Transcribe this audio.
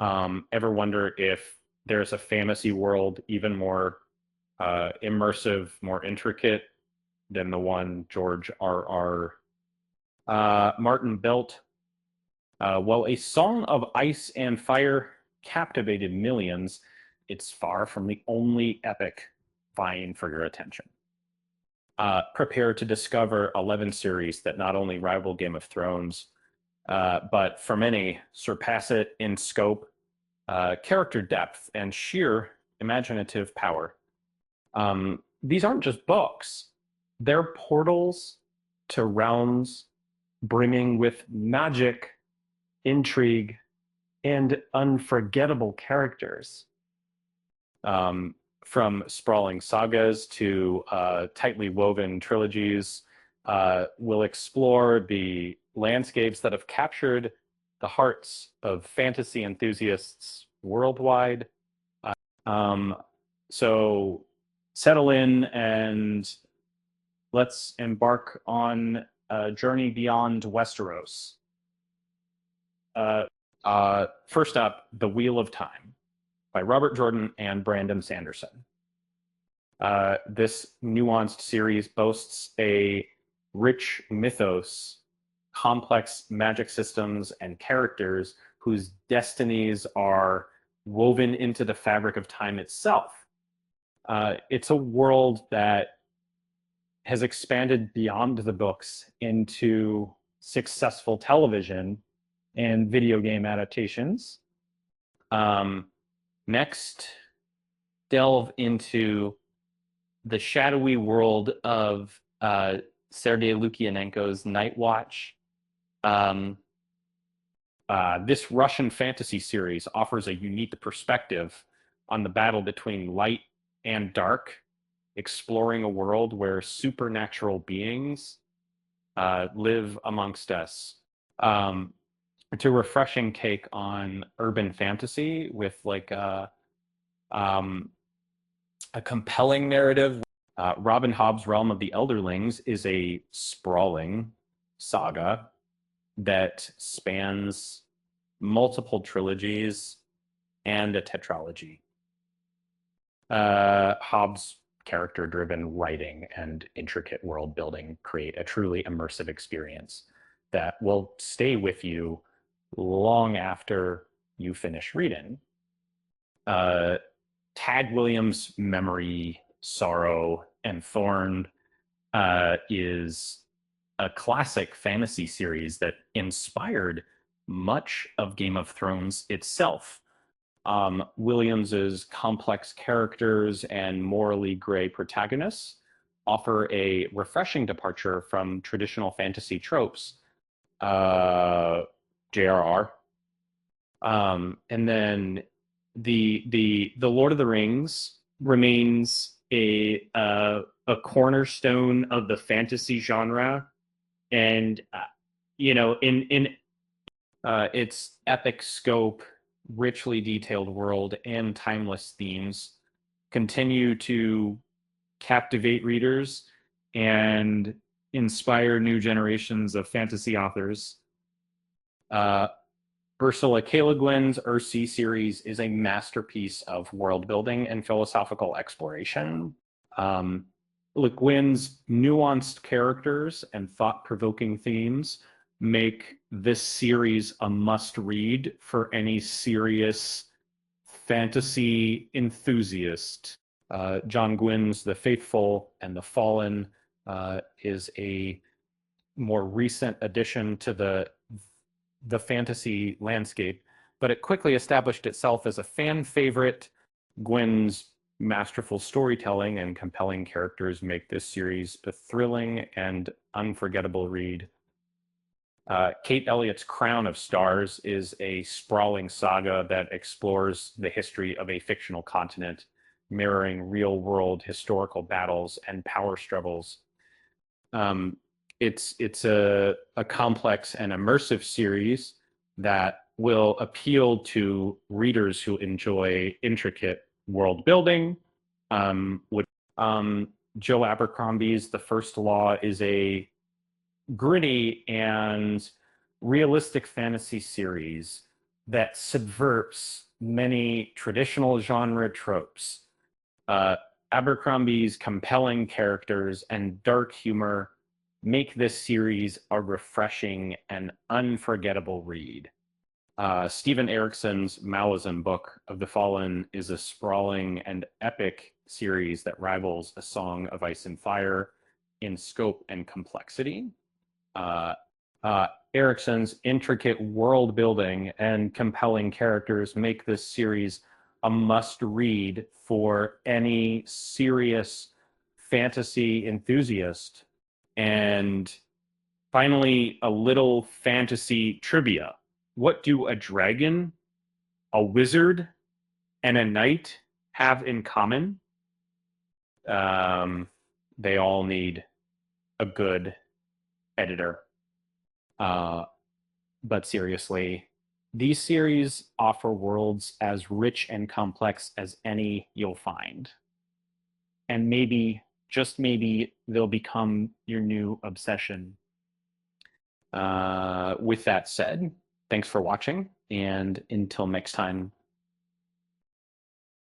Ever wonder if there's a fantasy world even more immersive, more intricate than the one George R.R. Martin built? Well, A Song of Ice and Fire captivated millions. It's far from the only epic vying for your attention. Prepare to discover 11 series that not only rival Game of Thrones, but for many surpass it in scope, character depth, and sheer imaginative power. These aren't just books, they're portals to realms brimming with magic, intrigue, and unforgettable characters. Um, from sprawling sagas to tightly woven trilogies, we'll explore the landscapes that have captured the hearts of fantasy enthusiasts worldwide. Um, so settle in and let's embark on a journey beyond Westeros. First up, The Wheel of Time by Robert Jordan and Brandon Sanderson. This nuanced series boasts a rich mythos, complex magic systems, and characters whose destinies are woven into the fabric of time itself. It's a world that has expanded beyond the books into successful television and video game adaptations. Next, delve into the shadowy world of Sergei Lukianenko's Night Watch. This Russian fantasy series offers a unique perspective on the battle between light and dark, exploring a world where supernatural beings live amongst us. It's a refreshing take on urban fantasy with like a compelling narrative. Robin Hobb's Realm of the Elderlings is a sprawling saga that spans multiple trilogies and a tetralogy. Hobb's character-driven writing and intricate world building create a truly immersive experience that will stay with you long after you finish reading. Tad Williams' Memory, Sorrow, and Thorn is a classic fantasy series that inspired much of Game of Thrones itself. Williams's complex characters and morally gray protagonists offer a refreshing departure from traditional fantasy tropes. J.R.R. And then the Lord of the Rings remains a cornerstone of the fantasy genre, and in its epic scope, richly detailed world, and timeless themes continue to captivate readers and inspire new generations of fantasy authors. Ursula K. Le Guin's Earthsea series is a masterpiece of world building and philosophical exploration. Le Guin's nuanced characters and thought-provoking themes make this series a must-read for any serious fantasy enthusiast. John Gwyn's The Faithful and the Fallen is a more recent addition to the fantasy landscape, but it quickly established itself as a fan favorite. Gwyn's masterful storytelling and compelling characters make this series a thrilling and unforgettable read. Kate Elliott's Crown of Stars is a sprawling saga that explores the history of a fictional continent, mirroring real-world historical battles and power struggles. It's a complex and immersive series that will appeal to readers who enjoy intricate world building. Joe Abercrombie's The First Law is a gritty and realistic fantasy series that subverts many traditional genre tropes. Uh, Abercrombie's compelling characters and dark humor make this series a refreshing and unforgettable read. Stephen Erickson's Maoism book of the Fallen is a sprawling and epic series that rivals A Song of Ice and Fire in scope and complexity. Uh, Erickson's intricate world building and compelling characters make this series a must read for any serious fantasy enthusiast. And finally, a little fantasy trivia. What do a dragon, a wizard, and a knight have in common? Um, they all need a good editor. Uh, but seriously, these series offer worlds as rich and complex as any you'll find. And maybe, just maybe, they'll become your new obsession. With that said, thanks for watching, and until next time,